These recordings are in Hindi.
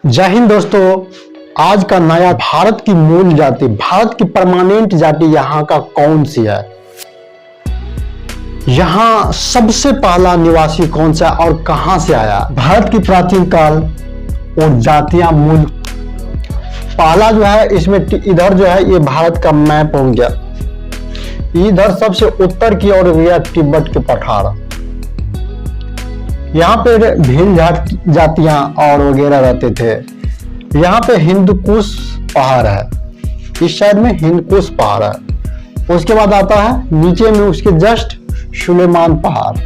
जय हिंद दोस्तों। आज का नया भारत की मूल जाति, भारत की परमानेंट जाति यहाँ का कौन सी है? यहाँ सबसे पहला निवासी कौन सा और कहां से आया? भारत की प्राचीन काल और जातियां मूल पहला जो है इसमें इधर जो है ये भारत का मैप हो गया। इधर सबसे उत्तर की ओर गया तिब्बत के पठार। यहाँ पे भील जातियां और वगैरह रहते थे। यहाँ पे हिंदकुश पहाड़ है, इस साइड में हिंदकुश पहाड़ है। उसके बाद आता है नीचे में उसके जस्ट सुलेमान पहाड़,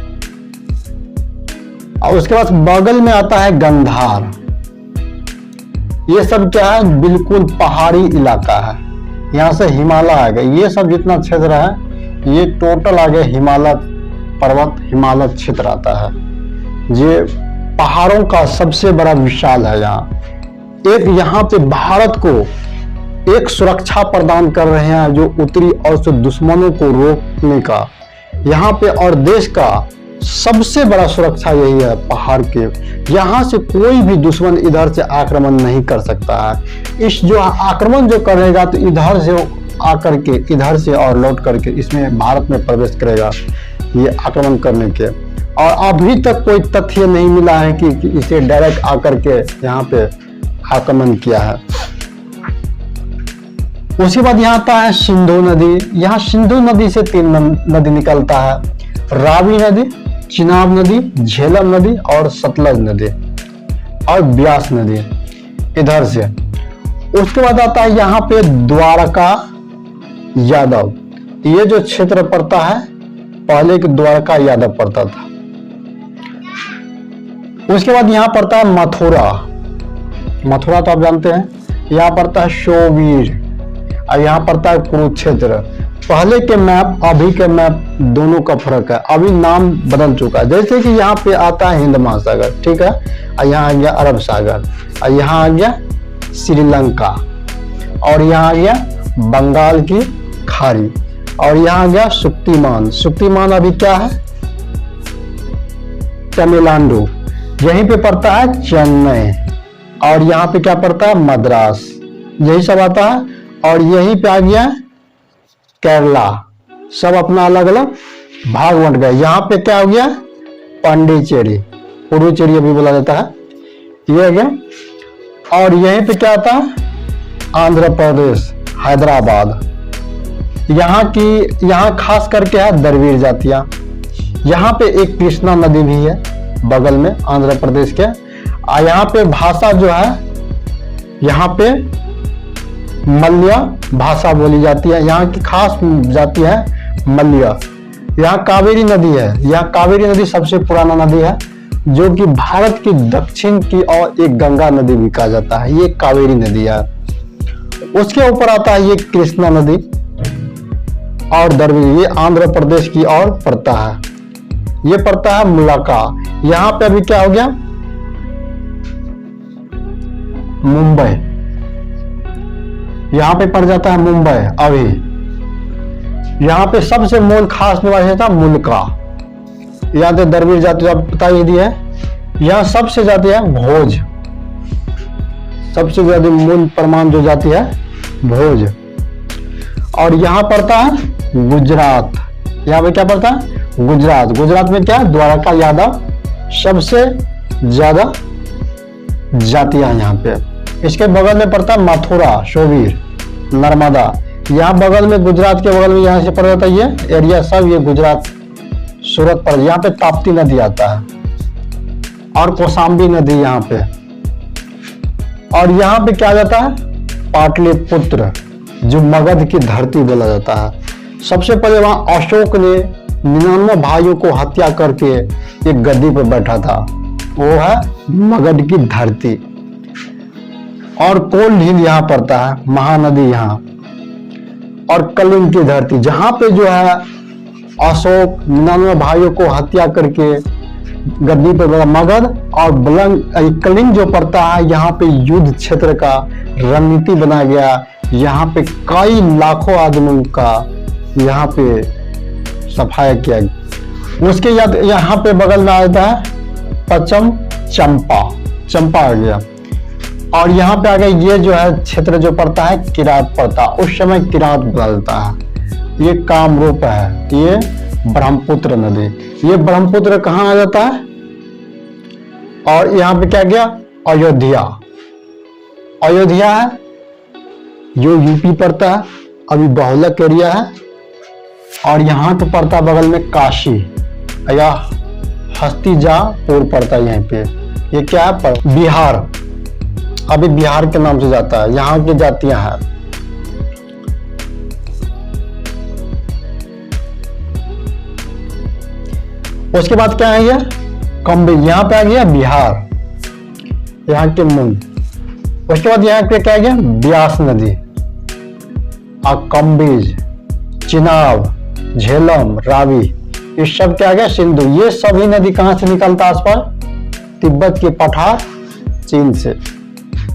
और उसके बाद बगल में आता है गंधार। ये सब क्या है? बिल्कुल पहाड़ी इलाका है। यहाँ से हिमालय आ गए, ये सब जितना क्षेत्र है ये टोटल आ गया हिमालय पर्वत, हिमालय क्षेत्र आता है। ये पहाड़ों का सबसे बड़ा विशाल है। यहाँ पे भारत को एक सुरक्षा प्रदान कर रहे हैं जो उत्तरी और से दुश्मनों को रोकने का। यहाँ पे और देश का सबसे बड़ा सुरक्षा यही है पहाड़ के। यहाँ से कोई भी दुश्मन इधर से आक्रमण नहीं कर सकता है। इस जो आक्रमण जो करेगा तो इधर से आकर के इधर से और लौट करके इसमें भारत में प्रवेश करेगा ये आक्रमण करने के। और अभी तक कोई तथ्य नहीं मिला है कि इसे डायरेक्ट आकर के यहाँ पे आक्रमण किया है। उसके बाद यहाँ आता है सिंधु नदी। यहाँ सिंधु नदी से 3 नदी निकलता है, रावी नदी, चिनाब नदी, झेलम नदी और सतलज नदी और ब्यास नदी इधर से। उसके बाद आता है यहाँ पे द्वारका यादव। ये जो क्षेत्र पड़ता है पहले के द्वारका यादव पड़ता था। उसके बाद यहाँ पड़ता है मथुरा। मथुरा तो आप जानते हैं। यहाँ पड़ता है शोवीर और यहाँ पड़ता है कुरुक्षेत्र। पहले के मैप अभी के मैप दोनों का फर्क है, अभी नाम बदल चुका है। जैसे कि यहाँ पे आता है हिंद महासागर, ठीक है, और यहाँ आ गया अरब सागर, और यहाँ आ गया श्रीलंका, और यहाँ आ गया बंगाल की खाड़ी, और यहाँ आ गया सुक्तिमान। सुक्तिमान अभी क्या है? तमिलनाडु। यहीं पे पड़ता है चेन्नई, और यहाँ पे क्या पड़ता है? मद्रास। यही सब आता है। और यहीं पे आ गया केरला। सब अपना अलग अलग भाग बंट गए। यहाँ पे क्या हो गया? पांडिचेरी, पुडुचेरी अभी बोला जाता है, ये हो गया। और यहीं पे क्या आता है? आंध्र प्रदेश, हैदराबाद। यहाँ खास करके है द्रविड़ जातियां। यहाँ पे एक कृष्णा नदी भी है बगल में आंध्र प्रदेश के। और यहाँ पे भाषा जो है यहाँ पे मलया भाषा बोली जाती है। यहाँ की खास जाति है मलया। यहाँ कावेरी नदी है। यहाँ कावेरी नदी सबसे पुराना नदी है जो कि भारत की दक्षिण की और एक गंगा नदी भी कहा जाता है। ये कावेरी नदी है। उसके ऊपर आता है ये कृष्णा नदी और द्रविड़। ये आंध्र प्रदेश की ओर पड़ता है। ये पड़ता है मुलाका। यहाँ पे अभी क्या हो गया? मुंबई। यहाँ पे पड़ जाता है मुंबई अभी। यहाँ पे सबसे मूल खास निवासी था मुल्का। यहाँ से द्रविड़ जाति आप बता ही दी है। यहाँ सबसे जाति है भोज। सबसे ज्यादा मूल प्रमाण जो जाति है भोज। और यहाँ पड़ता है गुजरात। यहाँ पे क्या पड़ता है? गुजरात। गुजरात में क्या? द्वारका यादव सबसे ज्यादा जातियां यहाँ पे। इसके बगल में पड़ता है मथुरा, शोवीर, नर्मदा। यहाँ बगल में गुजरात के बगल में यहाँ से पड़ जाता है ये एरिया सब, ये गुजरात सूरत पर। यहाँ पे ताप्ती नदी आता है और कौशाम्बी नदी यहाँ पे। और यहाँ पे क्या जाता है? पाटलिपुत्र, जो मगध की धरती बोला जाता है। सबसे पहले वहां अशोक ने 99 भाइयों को हत्या करके एक गद्दी पर बैठा था, वो है मगध की धरती। और कोल झील यहाँ पड़ता है, महानदी यहाँ, और कलिंग की धरती जहां पे जो है अशोक 99 भाइयों को हत्या करके गद्दी पर बैठा मगध। और कलिंग जो पड़ता है यहाँ पे युद्ध क्षेत्र का रणनीति बनाया गया। यहाँ पे कई लाखों आदमियों का यहाँ पे सफाया किया गया। उसके यहाँ पे बगल में आता है पश्चिम चंपा। चंपा आ गया। और यहाँ पे आगे ये जो है क्षेत्र जो पड़ता है किरात पड़ता है, उस समय किरात बदलता है। ये कामरूप है, ये ब्रह्मपुत्र नदी, ये ब्रह्मपुत्र कहाँ आ जाता है। और यहाँ पे क्या गया अयोध्या, अयोध्या है जो यूपी पड़ता है, अभी बहुलक एरिया है। और यहाँ पे पड़ता है बगल में काशी या हस्तिनापुर पड़ता है यहाँ पे। ये क्या है बिहार, अभी बिहार के नाम से जाता है। यहाँ की जातियां हैं उसके बाद क्या है ये कम्बेज, यहाँ पे आ गया बिहार, यहाँ के मूल। उसके बाद यहाँ पे क्या आ गया ब्यास नदी, कम्बेज, चिनाब, झेलम, रावी, ये सब क्या आ गया सिंधु। ये सभी नदी कहां से निकलता है आस पास तिब्बत के पठार चीन से,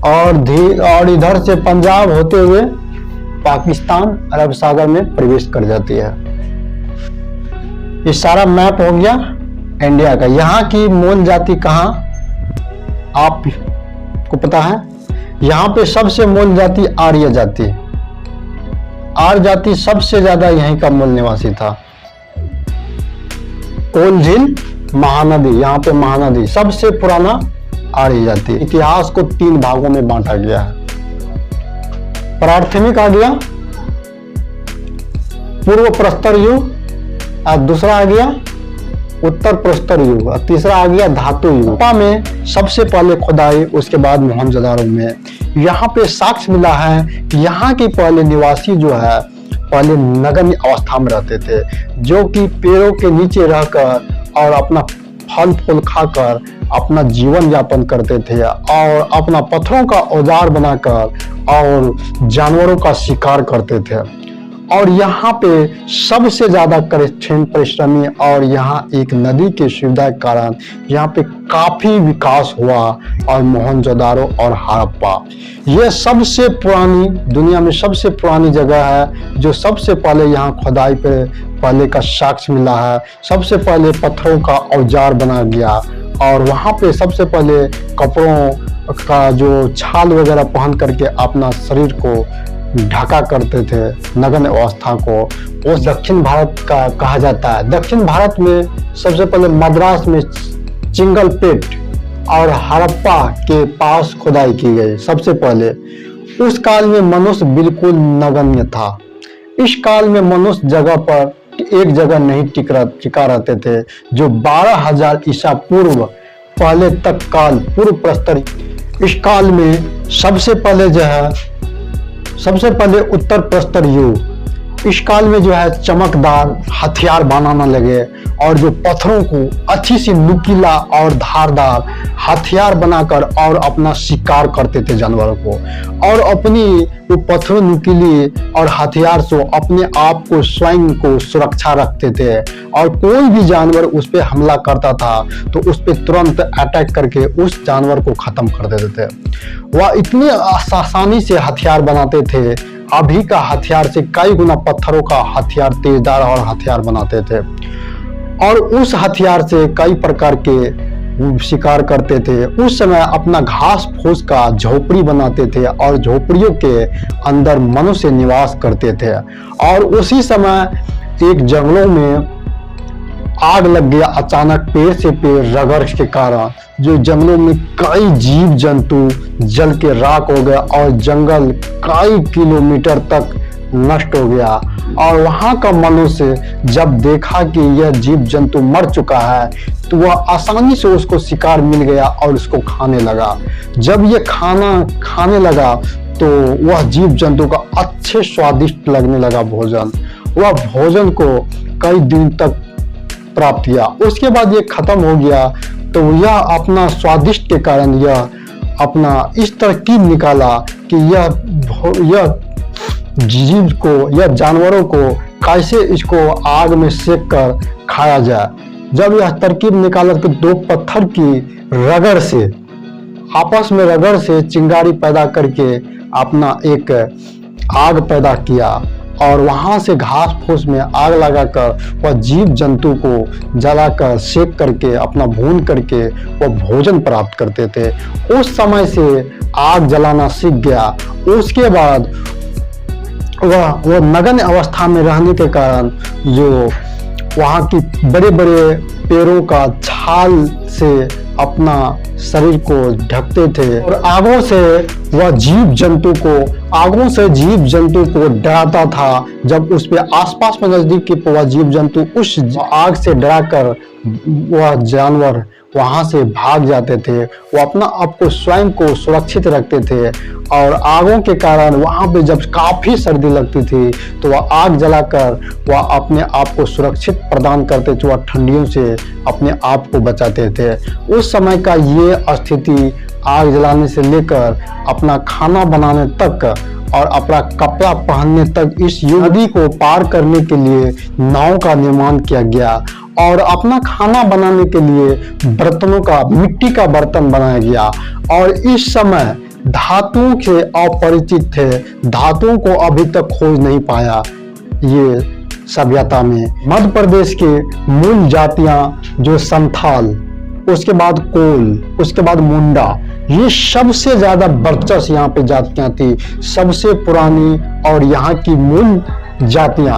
और इधर से पंजाब होते हुए पाकिस्तान अरब सागर में प्रवेश कर जाती है। ये सारा मैप हो गया इंडिया का। यहाँ की मूल जाति कहाँ आपको पता है। यहाँ पे सबसे मूल जाति आर्य जाति, आर्य जाति सबसे ज्यादा यहीं का मूल निवासी था। कोल झील महानदी, यहाँ पे महानदी सबसे पुराना आर्य जाति। इतिहास को 3 भागों में बांटा गया है। प्राथमिक आ गया पूर्व प्रस्तर युग, और दूसरा आ गया उत्तर प्रस्तर युग, और तीसरा आ गया धातु युग। हड़प्पा में सबसे पहले खुदाई, उसके बाद मोहनजोदारो में। यहाँ पे साक्ष्य मिला है कि यहाँ के पहले निवासी जो है पहले नगण्य अवस्था में रहते थे, जो कि पेड़ों के नीचे रहकर और अपना फल फूल खाकर अपना जीवन यापन करते थे, और अपना पत्थरों का औजार बनाकर और जानवरों का शिकार करते थे। और यहाँ पे सबसे ज्यादा कठिन परिश्रमी, और यहाँ एक नदी की सुविधा के कारण यहाँ पे काफी विकास हुआ। और मोहनजोदारो और हड़प्पा ये सबसे पुरानी, दुनिया में सबसे पुरानी जगह है, जो सबसे पहले यहाँ खुदाई पे पहले का साक्ष्य मिला है। सबसे पहले पत्थरों का औजार बना गया, और वहाँ पे सबसे पहले कपड़ों का जो छाल वगैरह पहन करके अपना शरीर को ढका करते थे, नग्न अवस्था को। वो दक्षिण भारत का कहा जाता है। दक्षिण भारत में सबसे पहले मद्रास में चिंगलपेट और हड़प्पा के पास खुदाई की गई सबसे पहले। उस काल में मनुष्य बिल्कुल नगण्य था। इस काल में मनुष्य जगह पर एक जगह नहीं टिका रहते थे, जो 12,000 ईसा पूर्व पहले तक काल पूर्व प्रस्तर। इस काल में सबसे पहले जो है सबसे पहले उत्तर प्रस्तर युग। इस काल में जो है चमकदार हथियार बनाना लगे, और जो पत्थरों को अच्छी सी नुकीला और धारदार हथियार बनाकर और अपना शिकार करते थे जानवरों को, और अपनी वो पत्थरों नुकीली और हथियार से अपने आप को स्वयं को सुरक्षा रखते थे। और कोई भी जानवर उस पर हमला करता था तो उस पर तुरंत अटैक करके उस जानवर को खत्म कर देते थे। वह इतनी आसानी से हथियार बनाते थे, अभी का हथियार से कई गुना पत्थरों का हथियार, तेजदार और हथियार बनाते थे। और उस हथियार से कई प्रकार के शिकार करते थे। उस समय अपना घास फूस का झोपड़ी बनाते थे, और झोपड़ियों के अंदर मनुष्य निवास करते थे। और उसी समय एक जंगलों में आग लग गया अचानक, पेड़ से पेड़ रगड़ के कारण, जो जंगलों में कई जीव जंतु जल के राख हो गया, और जंगल कई किलोमीटर तक नष्ट हो गया। और वहां का मनुष्य जब देखा कि यह जीव जंतु मर चुका है, तो वह आसानी से उसको शिकार मिल गया और उसको खाने लगा। जब यह खाना खाने लगा तो वह जीव जंतु का अच्छे स्वादिष्ट लगने लगा भोजन। वह भोजन को कई दिन तक प्राप्त किया। उसके बाद ये खत्म हो गया, तो यह अपना स्वादिष्ट के कारण यह अपना इस तरकीब निकाला कि यह जीव को, यह जानवरों को कैसे इसको आग में सेक कर खाया जाए। जब यह तरकीब निकाला तो 2 पत्थर की रगड़ से, आपस में रगड़ से चिंगारी पैदा करके अपना एक आग पैदा किया, और वहां से घास फूस में आग लगाकर वह जीव जंतु को जलाकर सेक करके अपना भून करके वह भोजन प्राप्त करते थे। उस समय से आग जलाना सीख गया। उसके बाद वह नग्न अवस्था में रहने के कारण जो वहाँ की बड़े बड़े पेड़ों का छाल से अपना शरीर को ढकते थे और आगों से जीव जंतु को डराता था। जब उस पे आसपास में नजदीक के वह जीव जंतु उस आग से डराकर वह जानवर वहां से भाग जाते थे। वो अपना आप को स्वयं को सुरक्षित रखते थे और आगों के कारण वहां पे जब काफी सर्दी लगती थी तो वह आग जलाकर वह अपने आप को सुरक्षित प्रदान करते थे। वह ठंडियों से अपने आप को बचाते थे। उस समय का ये स्थिति आग जलाने से लेकर अपना खाना बनाने तक और अपना कपड़ा पहनने तक इस नदी को पार करने के लिए नाव का निर्माण किया गया और अपना खाना बनाने के लिए बर्तनों का मिट्टी का बर्तन बनाया गया। और इस समय धातुओं से अपरिचित थे, धातुओं को अभी तक खोज नहीं पाया ये सभ्यता में। मध्य प्रदेश के मूल जातियां जो संथाल, उसके बाद कोल, उसके बाद मुंडा, ये सबसे ज्यादा वर्चस्व यहाँ पे जातियां थी, सबसे पुरानी और यहाँ की मूल जातियां।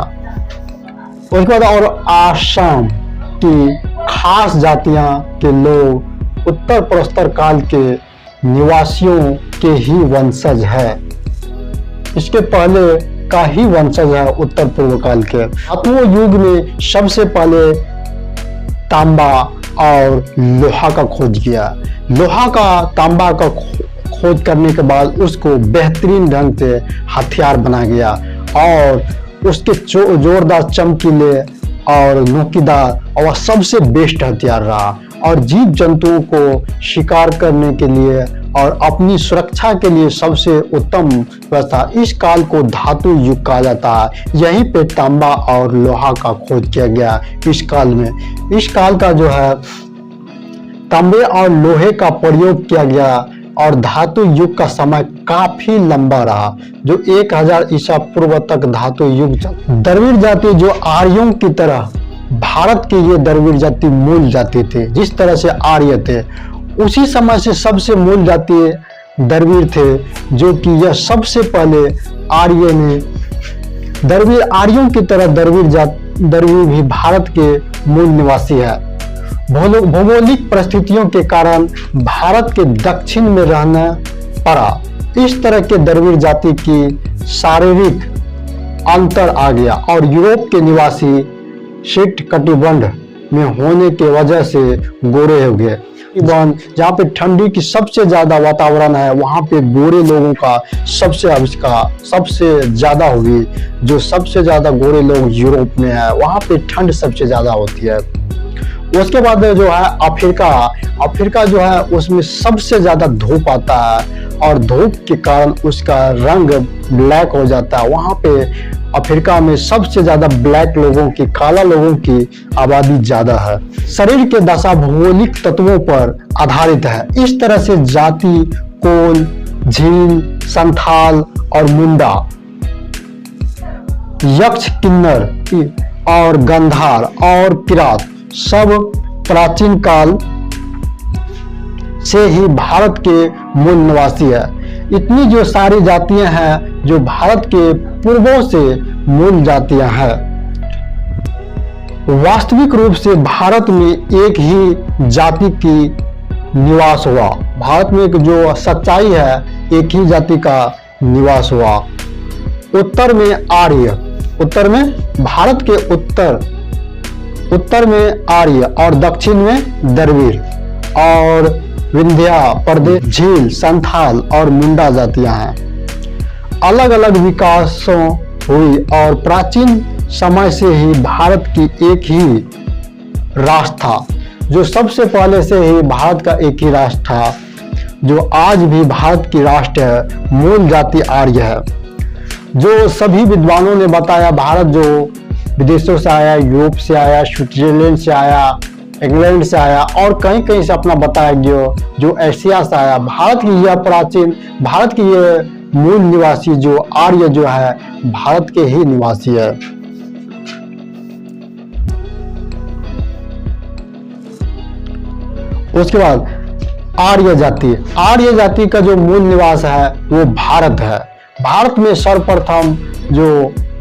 उसके बाद और आसाम की खास जातियां के लोग उत्तर प्रस्तर काल के निवासियों के ही वंशज है, इसके पहले का ही वंशज है उत्तर पूर्व काल के। धातुओं युग में सबसे पहले तांबा और लोहा का खोज किया। लोहा का तांबा का खोज करने के बाद उसको बेहतरीन ढंग से हथियार बना गया और उसके जोरदार चमकीले और नोकीदार और सबसे बेस्ट हथियार रहा। और जीव जंतुओं को शिकार करने के लिए और अपनी सुरक्षा के लिए सबसे उत्तम व्यवस्था। इस काल को धातु युग कहा जाता है। यहीं पे तांबा और लोहा का खोज किया गया इस काल में। इस काल का जो है तांबे और लोहे का प्रयोग किया गया और धातु युग का समय काफी लंबा रहा, जो 1000 ईसा पूर्व तक धातु युग चला। द्रविड़ जाति जो आर्यों की तरह भारत के ये द्रविड़ जाति मूल जाति थे, जिस तरह से आर्य थे उसी समय से सबसे मूल जाति द्रविड़ थे, जो कि यह सबसे पहले आर्य ने द्रविड़ आर्यों की तरह द्रविड़ भी भारत के मूल निवासी है। भौगोलिक परिस्थितियों के कारण भारत के दक्षिण में रहना पड़ा। इस तरह के द्रविड़ जाति की शारीरिक अंतर आ गया और यूरोप के निवासी शीत कटिबंध में होने के वजह से गोरे हो गए। जहाँ पे ठंडी की सबसे ज्यादा वातावरण है वहां पे गोरे लोगों का सबसे ज्यादा होगी। जो सबसे ज्यादा गोरे लोग यूरोप में है, वहां पे ठंड सबसे ज्यादा होती है। उसके बाद जो है अफ्रीका जो है उसमें सबसे ज्यादा धूप आता है और धूप के कारण उसका रंग ब्लैक हो जाता है। वहां पे अफ्रीका में सबसे ज्यादा ब्लैक लोगों की, काला लोगों की आबादी ज्यादा है। शरीर के दशा भौगोलिक तत्वों पर आधारित है। इस तरह से जाति कोल, झील, संथाल और मुंडा, यक्ष, किन्नर और गंधार और किरात सब प्राचीन काल से ही भारत के मूल निवासी है। इतनी जो सारी जातियां हैं जो भारत के पूर्वों से मूल जातियां हैं। वास्तविक रूप से भारत में एक ही जाति की निवास हुआ। भारत में एक जो सच्चाई है, एक ही जाति का निवास हुआ। उत्तर में आर्य, उत्तर में भारत के उत्तर में आर्य और दक्षिण में द्रविड़ और विंध्या प्रदेश, झील, संथाल और मुंडा जातियां हैं। अलग अलग विकासों हुई और प्राचीन समय से ही भारत की एक ही राष्ट्र था। जो सबसे पहले से ही भारत का एक ही राष्ट्र था, जो आज भी भारत की राष्ट्र है, मूल जाति आर्य है। जो सभी विद्वानों ने बताया, भारत जो विदेशों से आया, यूरोप से आया, स्विट्जरलैंड से आया, इंग्लैंड से आया और कहीं कहीं से अपना बताया गया, जो एशिया से आया। भारत की मूल निवासी जो आर्य जो है भारत के ही निवासी है। उसके बाद आर्य जाति का जो मूल निवास है वो भारत है। भारत में सर्वप्रथम जो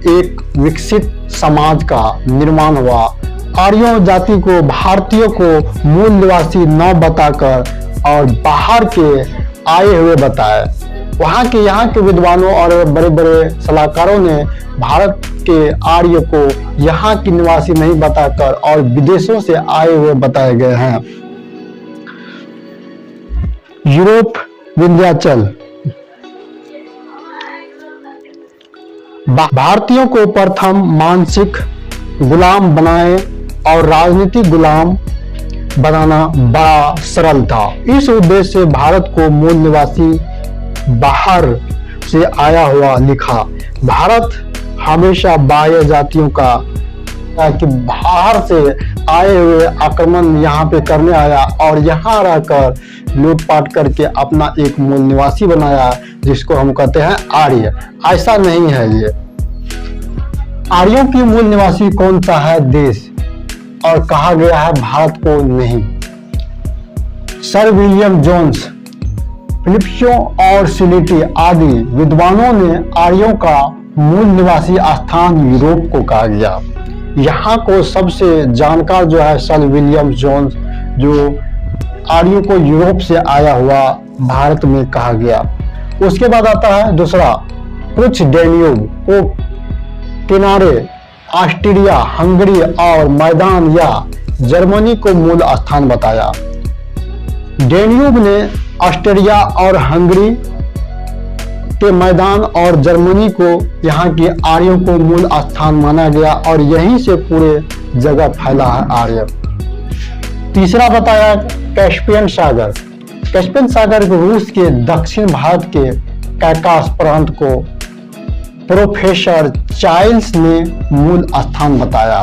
एक विकसित समाज का निर्माण हुआ। आर्यों जाति को भारतीयों को मूल निवासी न बताकर और बाहर के आए हुए बताए। यहाँ के विद्वानों और बड़े बड़े सलाहकारों ने भारत के आर्य को यहाँ की निवासी नहीं बताकर और विदेशों से आए हुए बताए गए हैं। यूरोप विंध्याचल भारतीयों को प्रथम मानसिक गुलाम बनाए और राजनीतिक गुलाम बनाना बड़ा सरल था। इस उद्देश्य से भारत को मूल निवासी बाहर से आया हुआ लिखा। भारत हमेशा बाह्य जातियों का कि बाहर से आए हुए आक्रमण यहाँ पे करने आया और यहाँ रहकर लूटपाट करके अपना एक मूल निवासी बनाया, जिसको हम कहते हैं आर्य। ऐसा नहीं है ये। आर्यों की मूल निवासी कौन सा है देश, और कहा गया है भारत को नहीं। सर विलियम जोन्स, फिलिप्सो और सिलेटी आदि विद्वानों ने आर्यों का मूल निवासी स्थान यूरोप को कहा गया। यहाँ को सबसे जानकार जो है सर विलियम जोन्स, जो आर्यों को यूरोप से आया हुआ भारत में कहा गया। उसके बाद आता है दूसरा, कुछ डैन्यूब को किनारे ऑस्ट्रिया, हंगरी और मैदान या जर्मनी को मूल स्थान बताया। डैन्यूब ने ऑस्ट्रिया और हंगरी के मैदान और जर्मनी को यहाँ के आर्यों को मूल स्थान माना गया और यहीं से पूरे जगह फैला है आर्य। तीसरा बताया कैस्पियन सागर। कैस्पियन सागर रूस के दक्षिण भारत के कैकास प्रांत को प्रोफेसर चाइल्स ने मूल स्थान बताया।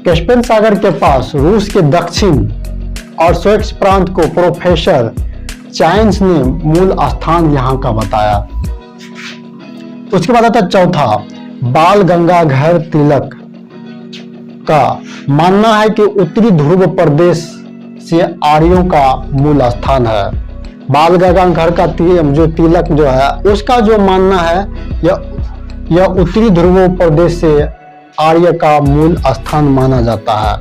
कैस्पियन सागर के पास रूस के दक्षिण और स्वेक्स प्रांत को प्रोफेसर चाइल्स ने मूल स्थान यहाँ का बताया। उसके बाद आता चौथा, बाल गंगाधर तिलक का मानना है कि उत्तरी ध्रुव प्रदेश से आर्यों का मूल स्थान है। बाल गंगाधर का जो तिलक जो है उसका जो मानना है यह उत्तरी ध्रुव प्रदेश से आर्य का मूल स्थान माना जाता है।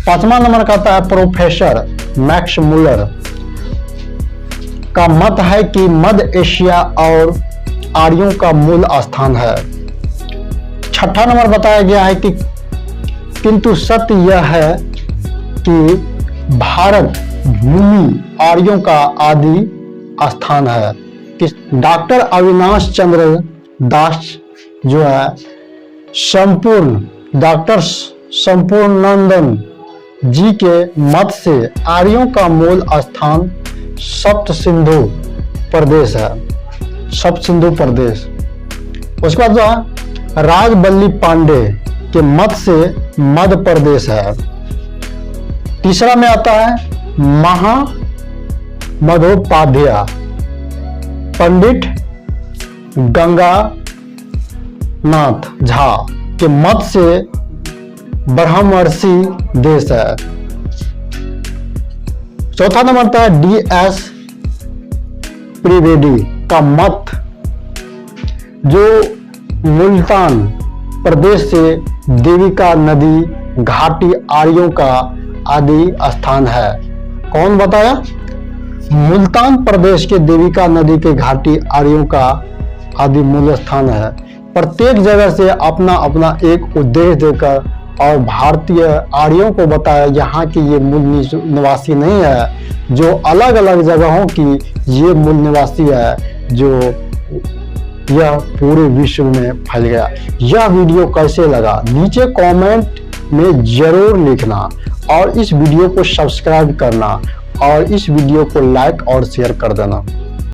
पांचवा नंबर का आता है प्रोफेसर मैक्स मुलर का मत है कि मध्य एशिया और आर्यों का मूल स्थान है। छठा नंबर बताया गया है कि किंतु सत्य यह है कि भारत भूमि आर्यों का आदि स्थान है। कि डॉक्टर अविनाश चंद्र दास जो है डॉक्टर संपूर्णानंद जी के मत से आर्यों का मूल स्थान सप्त सिंधु प्रदेश है। सप्त सिंधु प्रदेश। उसके बाद जो है राजबल्ली पांडे के मत से मध्य प्रदेश है। तीसरा में आता है महामधोपाध्याय पंडित गंगानाथ झा के मत से ब्रह्मर्षि देश है। चौथा नंबर आता है DS त्रिवेदी का मत जो मुल्तान प्रदेश से देविका नदी घाटी आर्यों का आदि स्थान है। कौन बताया? मुल्तान प्रदेश के देविका नदी के घाटी आर्यों का आदि मूल स्थान है। प्रत्येक जगह से अपना अपना एक उद्देश्य देकर और भारतीय आर्यों को बताया यहाँ की ये मूल निवासी नहीं है, जो अलग अलग जगहों की ये मूल निवासी है, जो यह पूरे विश्व में फैल गया। यह वीडियो कैसे लगा नीचे कमेंट में जरूर लिखना और इस वीडियो को सब्सक्राइब करना और इस वीडियो को लाइक और शेयर कर देना।